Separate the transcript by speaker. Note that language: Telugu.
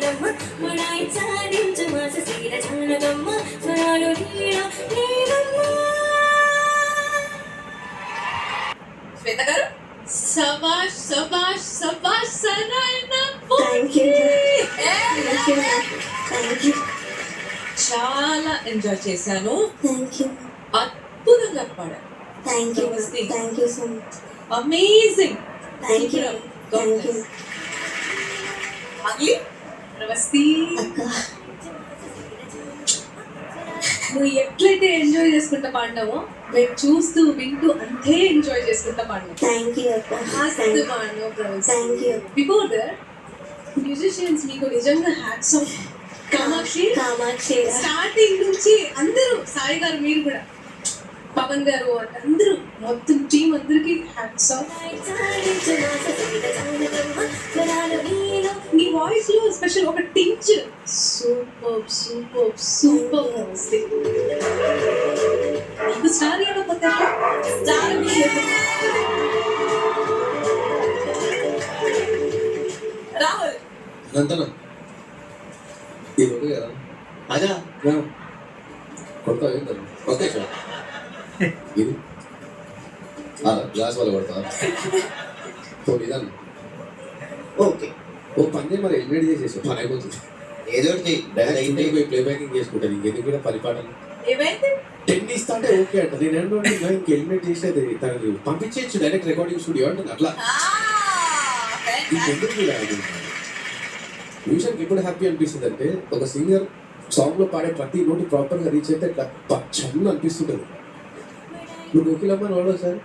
Speaker 1: చాలమ్మ మడాయి చాలించు మాస సీర చాలదమ్మ స్వరాలు నీడ లేదమ్మ. శ్వేత గారు
Speaker 2: సబాష్ సబాష్ సబాష్ సరైన చాలా ఎంజాయ్ చేశాను. అద్భుతంగా పాడారు. అమేజింగ్. నమస్తే. నువ్వు ఎట్లయితే ఎంజాయ్ చేసుకుంటా పాడినావో మేము చూస్తూ వింటూ అంతే ఎంజాయ్ చేసుకుంటా పాడినాం. బిఫోర్ దట్ మ్యూజిషియన్స్ మీకు నిజంగా హ్యాట్స్ ఆఫ్. కామాక్షి స్టార్టింగ్ నుంచి అందరూ, సాయి గారు మీరు కూడా, పవన్ గారు అందరూ, మొత్తం టీం అందరికి హ్యాట్స్ ఆఫ్. నీ వాయిస్ లో స్పెషల్ ఒక టించ్ సూపర్ సూపర్ సూపర్ వస్తుంది. నీకు స్టార్ ఇవ్వకపోతే రాహుల్
Speaker 3: కదా అదా కొడతా ఓకే సార్. ఇది గ్లాస్ వల్ల కొడతా ఓకే. ఓ పని మరి ఎలిమినేట్ చేసేసి పని అయిపోతుంది. ఏదో ప్లే బ్యాకింగ్ చేసుకుంటాను. ఇంకెందుకు కూడా పరిపాలన
Speaker 2: ఏమైంది
Speaker 3: 10 ఇస్తా అంటే ఓకే అంట. నేను ఇంక ఎలిమినేట్ చేసేది తనని పంపించేయచ్చు డైరెక్ట్ రికార్డింగ్ స్టూడియో అంటుంది. అట్లా ఇంకెందుకు మ్యూజిక్ ఎప్పుడు హ్యాపీ అనిపిస్తుంది అంటే ఒక సింగర్ సాంగ్ లో పాడే ప్రతి నోటి ప్రాపర్ గా రీచ్ అయితే ఇట్లా పచ్చని అనిపిస్తుంటది. నువ్వు కోకిలమ్మ నోడో సార్